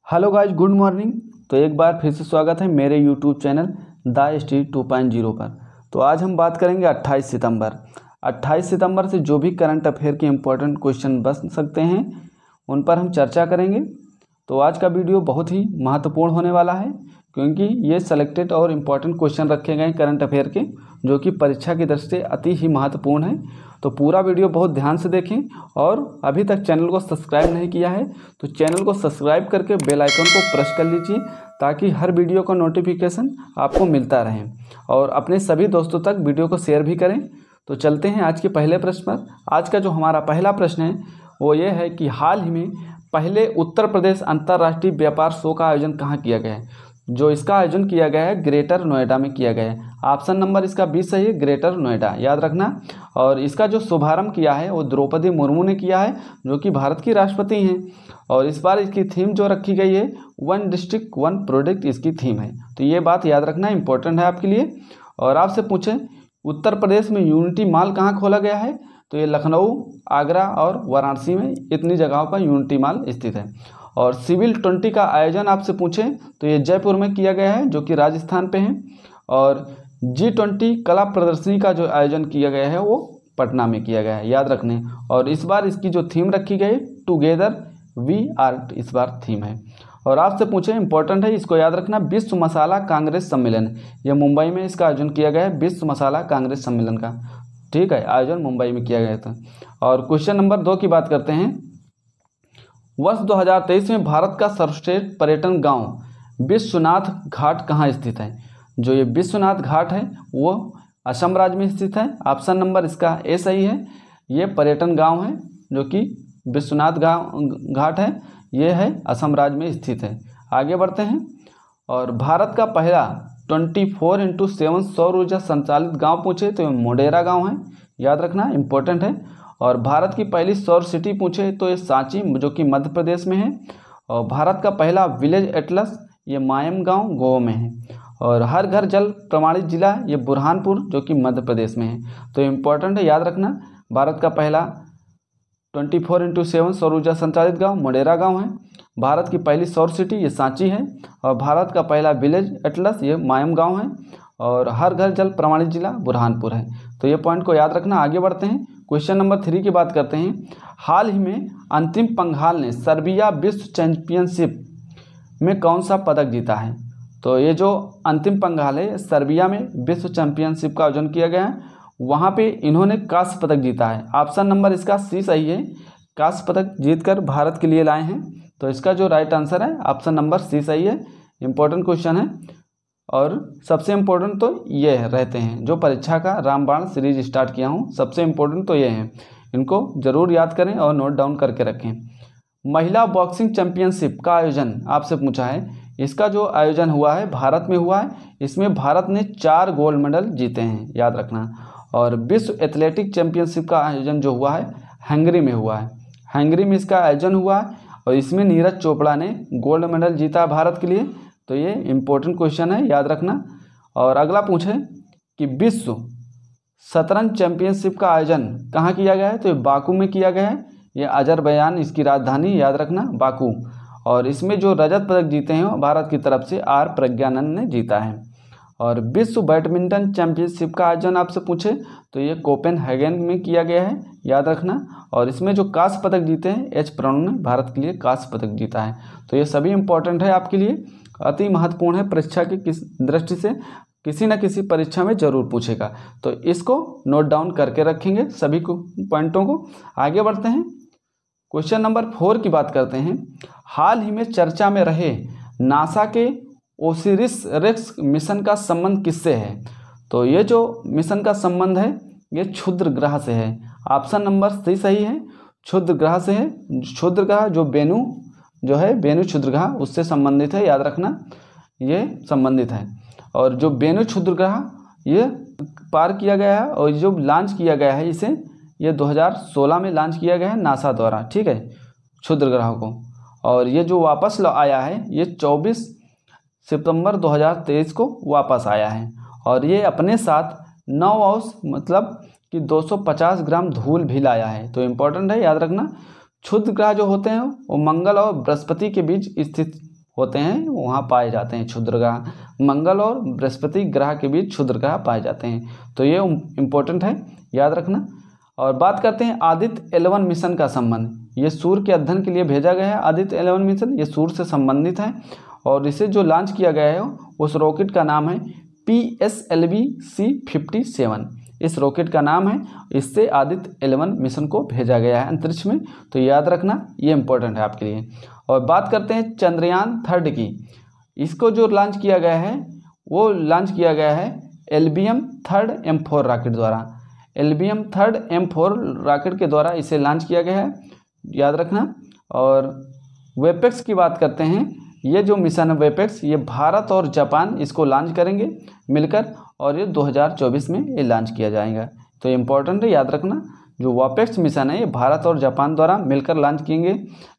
Hello guys, good morning. तो एक बार फिर से स्वागत है मेरे यूट्यूब चैनल द स्टडी 2.0 पर। तो आज हम बात करेंगे 28 सितंबर से जो भी करंट अफेयर के इम्पोर्टेंट क्वेश्चन बन सकते हैं उन पर हम चर्चा करेंगे। तो आज का वीडियो बहुत ही महत्वपूर्ण होने वाला है क्योंकि ये सेलेक्टेड और इम्पोर्टेंट क्वेश्चन रखे गए हैं करंट अफेयर के, जो कि परीक्षा की दृष्टि से अति ही महत्वपूर्ण है। तो पूरा वीडियो बहुत ध्यान से देखें और अभी तक चैनल को सब्सक्राइब नहीं किया है तो चैनल को सब्सक्राइब करके बेल आइकन को प्रेस कर लीजिए ताकि हर वीडियो का नोटिफिकेशन आपको मिलता रहे और अपने सभी दोस्तों तक वीडियो को शेयर भी करें। तो चलते हैं आज के पहले प्रश्न पर। आज का जो हमारा पहला प्रश्न है वो ये है कि हाल ही में पहले उत्तर प्रदेश अंतर्राष्ट्रीय व्यापार शो का आयोजन कहाँ किया गया है। जो इसका आयोजन किया गया है ग्रेटर नोएडा में किया गया है। ऑप्शन नंबर इसका 20 सही है, ग्रेटर नोएडा, याद रखना। और इसका जो शुभारंभ किया है वो द्रौपदी मुर्मू ने किया है, जो कि भारत की राष्ट्रपति हैं। और इस बार इसकी थीम जो रखी गई है वन डिस्ट्रिक्ट वन प्रोडक्ट इसकी थीम है। तो ये बात याद रखना इंपॉर्टेंट है आपके लिए। और आपसे पूछें उत्तर प्रदेश में यूनिटी मॉल कहाँ खोला गया है, तो ये लखनऊ, आगरा और वाराणसी में इतनी जगहों पर यूनिटी मॉल स्थित है। और सिविल 20 का आयोजन आपसे पूछें तो ये जयपुर में किया गया है, जो कि राजस्थान पे है। और G20 कला प्रदर्शनी का जो आयोजन किया गया है वो पटना में किया गया है, याद रखने। और इस बार इसकी जो थीम रखी गई टुगेदर वी आर्ट इस बार थीम है। और आपसे पूछें इंपॉर्टेंट है, इसको याद रखना, विश्व मसाला कांग्रेस सम्मेलन, ये मुंबई में इसका आयोजन किया गया है, विश्व मसाला कांग्रेस सम्मेलन का, ठीक है, आयोजन मुंबई में किया गया था। और क्वेश्चन नंबर 2 की बात करते हैं। वर्ष 2023 में भारत का सर्वश्रेष्ठ पर्यटन गांव विश्वनाथ घाट कहाँ स्थित है। जो ये विश्वनाथ घाट है वो असम राज्य में स्थित है। ऑप्शन नंबर इसका ए सही है। ये पर्यटन गांव है जो कि विश्वनाथ घाट है, ये है असम राज्य में स्थित है। आगे बढ़ते हैं। और भारत का पहला 24x7 सौर ऊर्जा संचालित गांव पूछे तो ये मोढेरा गांव है, याद रखना इंपॉर्टेंट है। और भारत की पहली सौर सिटी पूछे तो ये सांची, जो कि मध्य प्रदेश में है। और भारत का पहला विलेज एटलस ये मायम गांव गोवा में है। और हर घर जल प्रमाणित जिला ये बुरहानपुर, जो कि मध्य प्रदेश में है। तो इम्पोर्टेंट है, याद रखना। भारत का पहला 24x7 सौर ऊर्जा संचालित गांव मोढेरा गांव है। भारत की पहली सौर सिटी ये सांची है। और भारत का पहला विलेज एटलस ये मायम गांव है। और हर घर जल प्रमाणित जिला बुरहानपुर है। तो ये पॉइंट को याद रखना। आगे बढ़ते हैं, क्वेश्चन नंबर 3 की बात करते हैं। हाल ही में अंतिम पंघाल ने सर्बिया विश्व चैंपियनशिप में कौन सा पदक जीता है। तो ये जो अंतिम पंघाल है सर्बिया में विश्व चैंपियनशिप का आयोजन किया गया है, वहाँ पे इन्होंने कांस्य पदक जीता है। ऑप्शन नंबर इसका सी सही है, कांस्य पदक जीतकर भारत के लिए लाए हैं। तो इसका जो राइट आंसर है ऑप्शन नंबर सी सही है। इंपॉर्टेंट क्वेश्चन है और सबसे इम्पोर्टेंट तो ये रहते हैं जो परीक्षा का रामबाण सीरीज स्टार्ट किया हूँ, सबसे इम्पोर्टेंट तो ये हैं, इनको ज़रूर याद करें और नोट डाउन करके रखें। महिला बॉक्सिंग चैंपियनशिप का आयोजन आपसे पूछा है, इसका जो आयोजन हुआ है भारत में हुआ है। इसमें भारत ने 4 गोल्ड मेडल जीते हैं, याद रखना। और विश्व एथलेटिक चैंपियनशिप का आयोजन जो हुआ है हंगरी में हुआ है, हंगरी में इसका आयोजन हुआ है। और इसमें नीरज चोपड़ा ने गोल्ड मेडल जीता है भारत के लिए। तो ये इम्पोर्टेंट क्वेश्चन है, याद रखना। और अगला पूछे कि विश्व शतरंज चैंपियनशिप का आयोजन कहाँ किया गया है, तो ये बाकू में किया गया है। ये अजरबैजान इसकी राजधानी, याद रखना, बाकू। और इसमें जो रजत पदक जीते हैं भारत की तरफ से आर प्रज्ञानंद ने जीता है। और विश्व बैडमिंटन चैंपियनशिप का आयोजन आपसे पूछे तो ये कोपेनहेगन में किया गया है, याद रखना। और इसमें जो कांस्य पदक जीते हैं एच प्रणव ने भारत के लिए कांस्य पदक जीता है। तो ये सभी इंपॉर्टेंट है आपके लिए, अति महत्वपूर्ण है, परीक्षा की किस दृष्टि से किसी न किसी परीक्षा में जरूर पूछेगा। तो इसको नोट डाउन करके रखेंगे सभी को पॉइंटों को। आगे बढ़ते हैं, क्वेश्चन नंबर 4 की बात करते हैं। हाल ही में चर्चा में रहे नासा के ओसिरिस रेक्स मिशन का संबंध किससे है। तो ये जो मिशन का संबंध है ये क्षुद्र ग्रह से है। ऑप्शन नंबर सी सही है, क्षुद्र ग्रह से है। क्षुद्र ग्रह जो वेनु जो है, वेनु क्षुद्र ग्रह उससे संबंधित है, याद रखना, ये संबंधित है। और जो वेनु क्षुद्र ग्रह ये पार किया गया है और जो लॉन्च किया गया है इसे, ये 2016 में लॉन्च किया गया है नासा द्वारा, ठीक है, क्षुद्र ग्रह को। और ये जो वापस आया है ये 24 सितंबर 2023 को वापस आया है। और ये अपने साथ 9 औंस मतलब कि 250 ग्राम धूल भी लाया है। तो इम्पोर्टेंट है, याद रखना। क्षुद्र ग्रह जो होते हैं वो मंगल और बृहस्पति के बीच स्थित होते हैं वहाँ पाए जाते हैं क्षुद्र ग्रह। मंगल और बृहस्पति ग्रह के बीच क्षुद्र ग्रह पाए जाते हैं, तो ये इम्पोर्टेंट है, याद रखना। और बात करते हैं आदित्य 11 मिशन का संबंध। ये सूर्य के अध्ययन के लिए भेजा गया है आदित्य 11 मिशन, ये सूर्य से संबंधित है और इसे जो लॉन्च किया गया है उस रॉकेट का नाम है PSLV-C57। इस रॉकेट का नाम है, इससे आदित्य 11 मिशन को भेजा गया है अंतरिक्ष में, तो याद रखना ये इंपॉर्टेंट है आपके लिए। और बात करते हैं चंद्रयान 3 की। इसको जो लॉन्च किया गया है वो लॉन्च किया गया है LBM 3 M4 रॉकेट द्वारा। LBM 3 M4 रॉकेट के द्वारा इसे लॉन्च किया गया है, याद रखना। और वेपेक्स की बात करते हैं, ये जो मिशन है वेपेक्स, ये भारत और जापान इसको लॉन्च करेंगे मिलकर और ये 2024 में ये लॉन्च किया जाएगा, तो इम्पोर्टेंट है, याद रखना। जो वेपेक्स मिशन है ये भारत और जापान द्वारा मिलकर लॉन्च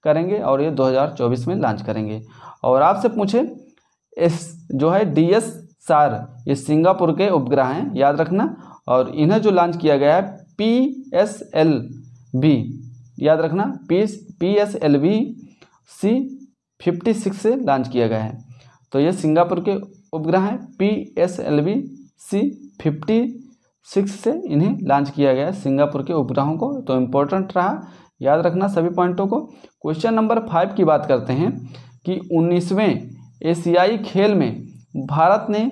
करेंगे और ये 2024 में लॉन्च करेंगे। और आपसे पूछे इस जो है DSSAR, ये सिंगापुर के उपग्रह हैं, याद रखना। और इन्हें जो लॉन्च किया गया है PSLV, याद रखना, PSLV-C56 से लॉन्च किया गया है, तो ये सिंगापुर के उपग्रह हैं। PSLV-C56 से इन्हें लॉन्च किया गया है सिंगापुर के उपग्रहों को, तो इम्पोर्टेंट रहा, याद रखना सभी पॉइंटों को। क्वेश्चन नंबर 5 की बात करते हैं कि 19वें एशियाई खेल में भारत ने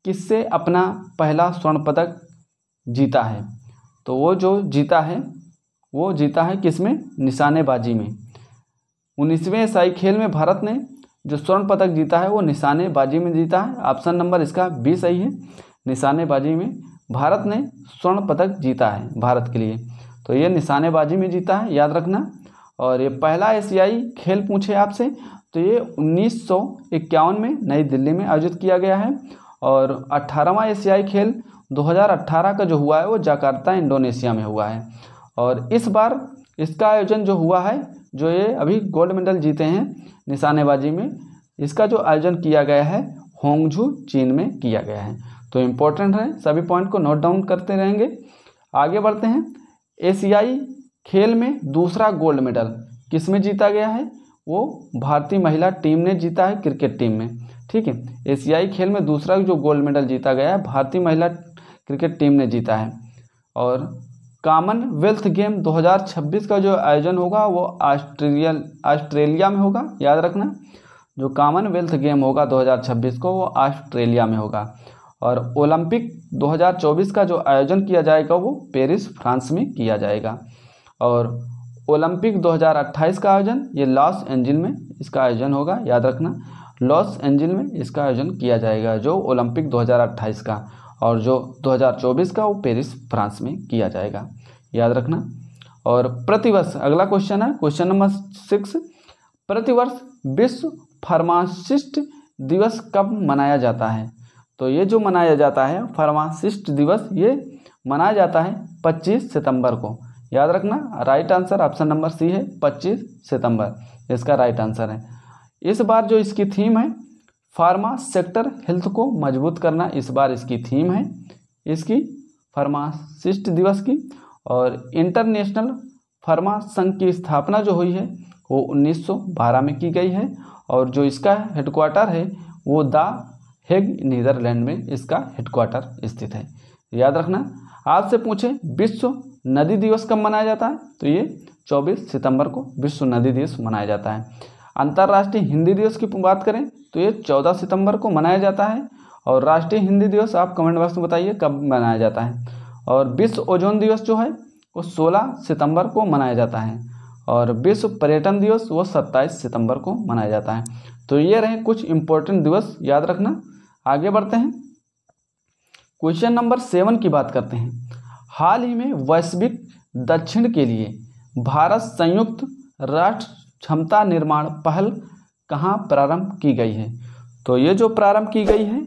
किससे अपना पहला स्वर्ण पदक जीता है। तो वो जो जीता है किसमें, निशानेबाजी में। 19वें एशियाई खेल में भारत ने जो स्वर्ण पदक जीता है वो निशानेबाजी में जीता है। ऑप्शन नंबर इसका B सही है, निशानेबाजी में भारत ने स्वर्ण पदक जीता है भारत के लिए, तो ये निशानेबाजी में जीता है, याद रखना। और ये पहला एशियाई खेल पूछे आपसे तो ये 1951 में नई दिल्ली में आयोजित किया गया है। और 18वां एशियाई खेल 2018 का जो हुआ है वो जकार्ता इंडोनेशिया में हुआ है। और इस बार इसका आयोजन जो हुआ है, जो ये अभी गोल्ड मेडल जीते हैं निशानेबाजी में, इसका जो आयोजन किया गया है होंगझू चीन में किया गया है, तो इम्पोर्टेंट है, सभी पॉइंट को नोट डाउन करते रहेंगे। आगे बढ़ते हैं। एशियाई खेल में दूसरा गोल्ड मेडल किस में जीता गया है, वो भारतीय महिला टीम ने जीता है, क्रिकेट टीम में, ठीक है। एशियाई खेल में दूसरा जो गोल्ड मेडल जीता गया है भारतीय महिला क्रिकेट टीम ने जीता है। और कॉमनवेल्थ गेम 2026 का जो आयोजन होगा वो ऑस्ट्रेलिया में होगा, याद रखना। जो कॉमनवेल्थ गेम होगा 2026 को वो ऑस्ट्रेलिया में होगा। और ओलंपिक 2024 का जो आयोजन किया जाएगा वो पेरिस फ्रांस में किया जाएगा। और ओलंपिक 2028 का आयोजन ये लॉस एंजिल में इसका आयोजन होगा, याद रखना, लॉस एंजिल में इसका आयोजन किया जाएगा जो ओलंपिक 2028 का, और जो 2024 का वो पेरिस फ्रांस में किया जाएगा, याद रखना। और प्रतिवर्ष अगला क्वेश्चन है, क्वेश्चन नंबर 6, प्रतिवर्ष विश्व फार्मासिस्ट दिवस कब मनाया जाता है। तो ये जो मनाया जाता है फार्मासिस्ट दिवस, ये मनाया जाता है 25 सितंबर को, याद रखना। Right answer option number C है, 25 सितंबर इसका राइट आंसर है। इस बार जो इसकी थीम है फार्मा सेक्टर हेल्थ को मजबूत करना, इस बार इसकी थीम है इसकी फार्मासिस्ट दिवस की। और इंटरनेशनल फार्मा संघ की स्थापना जो हुई है वो 1912 में की गई है। और जो इसका हेडक्वार्टर है वो द हेग नीदरलैंड में इसका हेडक्वार्टर स्थित है, याद रखना। आपसे पूछे विश्व नदी दिवस कब मनाया जाता है, तो ये 24 सितंबर को विश्व नदी दिवस मनाया जाता है। अंतर्राष्ट्रीय हिंदी दिवस की बात करें तो ये 14 सितंबर को मनाया जाता है। और राष्ट्रीय हिंदी दिवस आप कमेंट बॉक्स में बताइए कब मनाया जाता है। और विश्व ओजोन दिवस जो है वो 16 सितंबर को मनाया जाता है। और विश्व पर्यटन दिवस वो 27 सितंबर को मनाया जाता है। तो ये रहे कुछ इंपॉर्टेंट दिवस, याद रखना। आगे बढ़ते हैं, क्वेश्चन नंबर 7 की बात करते हैं। हाल ही में वैश्विक दक्षिण के लिए भारत संयुक्त राष्ट्र क्षमता निर्माण पहल कहाँ प्रारंभ की गई है। तो ये जो प्रारंभ की गई है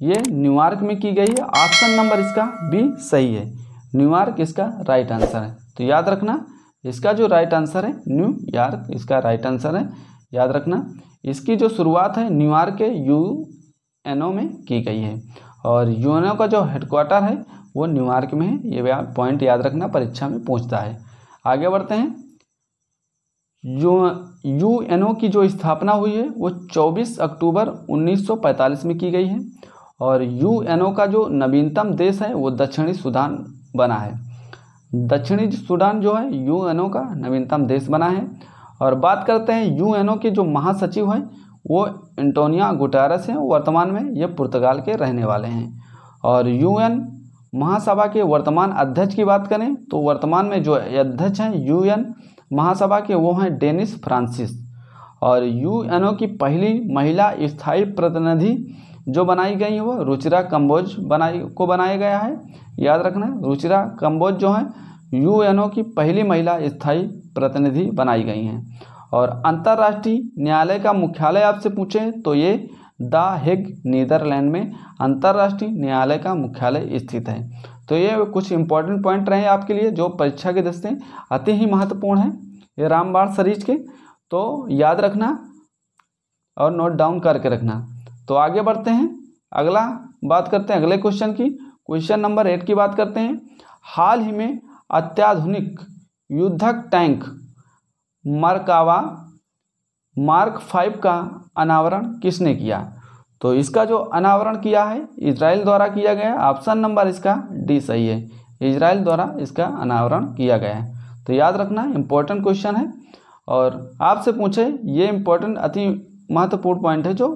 ये न्यूयॉर्क में की गई है। ऑप्शन नंबर इसका B सही है, न्यूयॉर्क इसका राइट आंसर है। तो याद रखना इसका जो राइट आंसर है न्यूयॉर्क इसका राइट आंसर है, याद रखना। इसकी जो शुरुआत है न्यूयॉर्क के UNO में की गई है। और UNO का जो हेडक्वार्टर है वो न्यूयॉर्क में है, ये पॉइंट याद रखना, परीक्षा में पूछता है। आगे बढ़ते हैं, यूएनओ की जो स्थापना हुई है वो 24 अक्टूबर 1945 में की गई है। और यूएनओ का जो नवीनतम देश है वो दक्षिणी सूडान बना है। दक्षिणी सूडान जो है यूएनओ का नवीनतम देश बना है। और बात करते हैं यूएनओ के जो महासचिव हैं वो एंटोनियो गुटेरेस हैं। वर्तमान में ये पुर्तगाल के रहने वाले हैं। और यूएन महासभा के वर्तमान अध्यक्ष की बात करें तो वर्तमान में जो अध्यक्ष हैं यूएन महासभा के वो हैं डेनिस फ्रांसिस। और यूएनओ की पहली महिला स्थायी प्रतिनिधि जो बनाई गई है वो रुचिरा कंबोज बनाया गया है। याद रखना, रुचिरा कंबोज जो है यूएनओ की पहली महिला स्थायी प्रतिनिधि बनाई गई हैं। और अंतर्राष्ट्रीय न्यायालय का मुख्यालय आपसे पूछे तो ये द हेग नीदरलैंड में अंतर्राष्ट्रीय न्यायालय का मुख्यालय स्थित है। तो ये कुछ इंपॉर्टेंट पॉइंट रहे आपके लिए जो परीक्षा के दृष्टि से अति ही महत्वपूर्ण है ये रामबाण सीरीज के, तो याद रखना और नोट डाउन करके रखना। तो आगे बढ़ते हैं, अगला बात करते हैं अगले क्वेश्चन की। क्वेश्चन नंबर 8 की बात करते हैं। हाल ही में अत्याधुनिक युद्धक टैंक मरकावा मार्क 5 का अनावरण किसने किया? तो इसका जो अनावरण किया है इजराइल द्वारा किया गया। ऑप्शन नंबर इसका डी सही है, इजराइल द्वारा इसका अनावरण किया गया है। तो याद रखना, इंपॉर्टेंट क्वेश्चन है और आपसे पूछे ये इंपॉर्टेंट अति महत्वपूर्ण पॉइंट है जो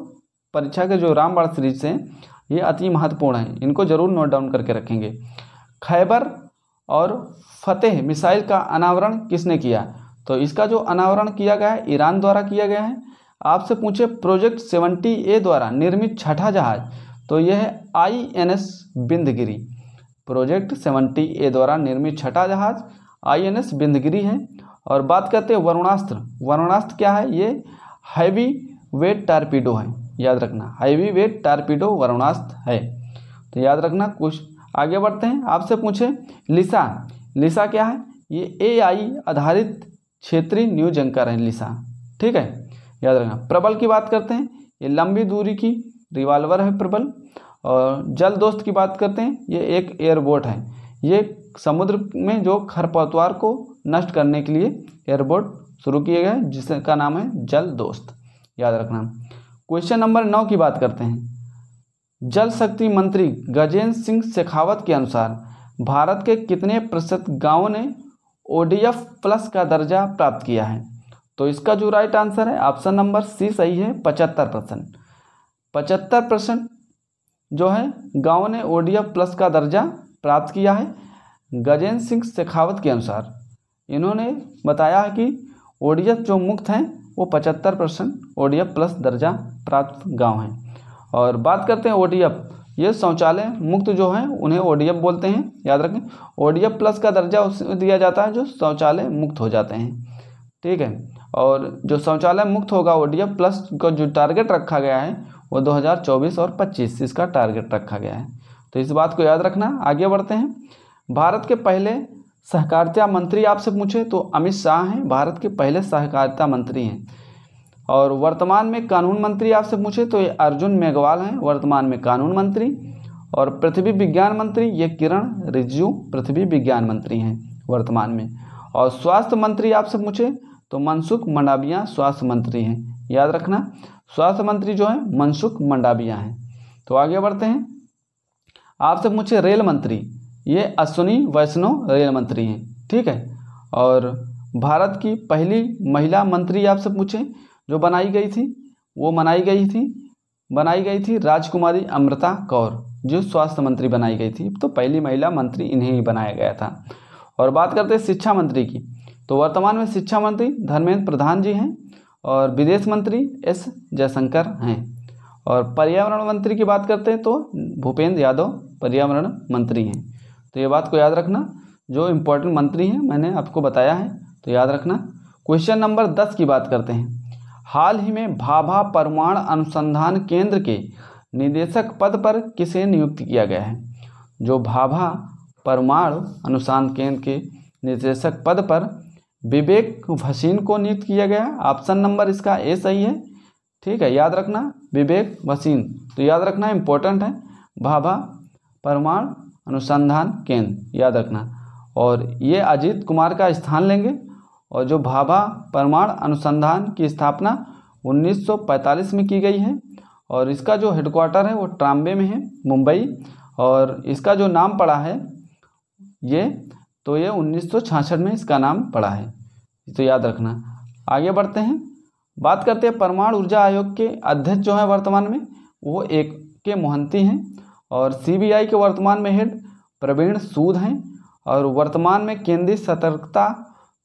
परीक्षा के जो रामबाण सीरीज से ये अति महत्वपूर्ण है, इनको जरूर नोट डाउन करके रखेंगे। खैबर और फतेह मिसाइल का अनावरण किसने किया? तो इसका जो अनावरण किया गया है ईरान द्वारा किया गया है। आपसे पूछे प्रोजेक्ट 70A द्वारा निर्मित छठा जहाज, तो यह है INS बिंदगिरी। प्रोजेक्ट 70A द्वारा निर्मित छठा जहाज INS बिंदगिरी है। और बात करते हैं वरुणास्त्र। वरुणास्त्र क्या है? ये हैवी वेट टारपीडो है। याद रखना, हैवी वेट टारपीडो वरुणास्त्र है। तो याद रखना। कुछ आगे बढ़ते हैं, आपसे पूछे लिसा। लिसा क्या है? ये AI आधारित क्षेत्रीय न्यूज एंकर है लिसा, ठीक है, याद रखना। प्रबल की बात करते हैं, ये लंबी दूरी की रिवाल्वर है प्रबल। और जल दोस्त की बात करते हैं, ये एक एयरबोट है। ये समुद्र में जो खरपतवार को नष्ट करने के लिए एयरबोट शुरू किए गए जिसका नाम है जल दोस्त, याद रखना। क्वेश्चन नंबर 9 की बात करते हैं। जल शक्ति मंत्री गजेंद्र सिंह शेखावत के अनुसार भारत के कितने प्रतिशत गाँवों ने ODF प्लस का दर्जा प्राप्त किया है? तो इसका जो राइट आंसर है ऑप्शन नंबर सी सही है, 75%। 75% जो है गाँव ने ODF प्लस का दर्जा प्राप्त किया है। गजेंद्र सिंह शेखावत के अनुसार इन्होंने बताया है कि ODF जो मुक्त हैं वो 75% ODF प्लस दर्जा प्राप्त गांव हैं। और बात करते हैं ODF, ये शौचालय मुक्त जो हैं उन्हें ODF बोलते हैं, याद रखें। ODF प्लस का दर्जा उसे दिया जाता है जो शौचालय मुक्त हो जाते हैं, ठीक है। और जो शौचालय मुक्त होगा ODF प्लस का जो टारगेट रखा गया है वो 2024 और 25 इसका टारगेट रखा गया है। तो इस बात को याद रखना। आगे बढ़ते हैं। भारत के पहले सहकारिता मंत्री आपसे पूछे तो अमित शाह हैं, भारत के पहले सहकारिता मंत्री हैं। और वर्तमान में कानून मंत्री आपसे पूछे तो ये अर्जुन मेघवाल हैं, वर्तमान में कानून मंत्री। और पृथ्वी विज्ञान मंत्री ये किरण रिजिजू पृथ्वी विज्ञान मंत्री हैं वर्तमान में। और स्वास्थ्य मंत्री आपसे पूछे तो मनसुख मंडाविया स्वास्थ्य मंत्री हैं, याद रखना। स्वास्थ्य मंत्री जो है मनसुख मंडाविया हैं। तो आगे बढ़ते हैं। आपसे पूछे रेल मंत्री, ये अश्विनी वैष्णव रेल मंत्री हैं, ठीक है। और भारत की पहली महिला मंत्री आपसे पूछे जो बनाई गई थी राजकुमारी अमृता कौर, जो स्वास्थ्य मंत्री बनाई गई थी। तो पहली महिला मंत्री इन्हें ही बनाया गया था। और बात करते हैं शिक्षा मंत्री की, तो वर्तमान में शिक्षा मंत्री धर्मेंद्र प्रधान जी हैं। और विदेश मंत्री S जयशंकर हैं। और पर्यावरण मंत्री की बात करते हैं तो भूपेंद्र यादव पर्यावरण मंत्री हैं। तो ये बात को याद रखना, जो इम्पोर्टेंट मंत्री हैं मैंने आपको बताया है, तो याद रखना। क्वेश्चन नंबर 10 की बात करते हैं। हाल ही में भाभा परमाणु अनुसंधान केंद्र के निदेशक पद पर किसे नियुक्त किया गया है? जो भाभा परमाणु अनुसंधान केंद्र के निदेशक पद पर विवेक भसीन को नियुक्त किया गया है। ऑप्शन नंबर इसका ए सही है, ठीक है, याद रखना विवेक भसीन। तो याद रखना इम्पोर्टेंट है, भाभा परमाणु अनुसंधान केंद्र, याद रखना। और ये अजीत कुमार का स्थान लेंगे। और जो भाभा परमाणु अनुसंधान की स्थापना 1945 में की गई है और इसका जो हेडक्वार्टर है वो ट्राम्बे में है, मुंबई। और इसका जो नाम पड़ा है ये 1966 में इसका नाम पड़ा है, तो याद रखना। आगे बढ़ते हैं, बात करते हैं परमाणु ऊर्जा आयोग के अध्यक्ष जो हैं वर्तमान में वो AK मोहंती हैं और CBI के वर्तमान में हेड प्रवीण सूद हैं और वर्तमान में केंद्रीय सतर्कता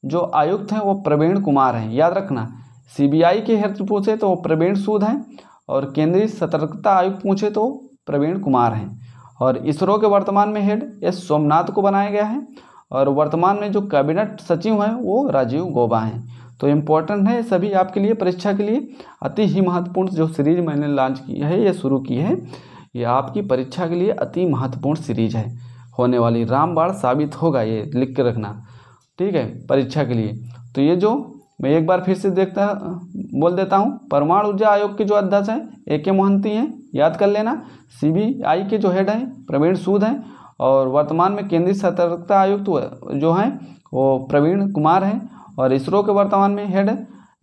जो आयुक्त हैं वो प्रवीण कुमार हैं। याद रखना, CBI के हेड पूछे तो प्रवीण सूद हैं और केंद्रीय सतर्कता आयुक्त पूछे तो प्रवीण कुमार हैं। और इसरो के वर्तमान में हेड S सोमनाथ को बनाया गया है और वर्तमान में जो कैबिनेट सचिव हैं वो राजीव गौबा हैं। तो इम्पोर्टेंट है सभी आपके लिए, परीक्षा के लिए अति ही महत्वपूर्ण जो सीरीज मैंने लॉन्च की है, ये शुरू की है, ये आपकी परीक्षा के लिए अति महत्वपूर्ण सीरीज है, होने वाली रामबाण साबित होगा, ये लिख के रखना, ठीक है, परीक्षा के लिए। तो ये जो मैं एक बार फिर से बोल देता हूँ, परमाणु ऊर्जा आयोग के जो अध्यक्ष हैं AK मोहंती हैं, याद कर लेना। CBI के जो हेड हैं प्रवीण सूद हैं और वर्तमान में केंद्रीय सतर्कता आयुक्त जो हैं वो प्रवीण कुमार हैं और इसरो के वर्तमान में हेड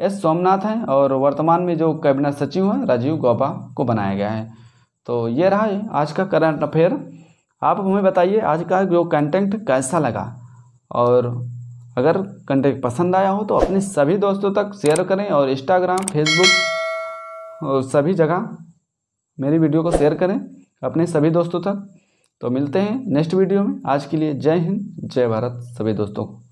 S सोमनाथ हैं और वर्तमान में जो कैबिनेट सचिव हैं राजीव गौबा को बनाया गया है। तो ये रहा है आज का करंट अफेयर। आप हमें बताइए आज का जो कंटेंट कैसा लगा, और अगर कंटेंट पसंद आया हो तो अपने सभी दोस्तों तक शेयर करें और इंस्टाग्राम, फेसबुक और सभी जगह मेरी वीडियो को शेयर करें अपने सभी दोस्तों तक। तो मिलते हैं नेक्स्ट वीडियो में। आज के लिए जय हिंद, जय भारत सभी दोस्तों को।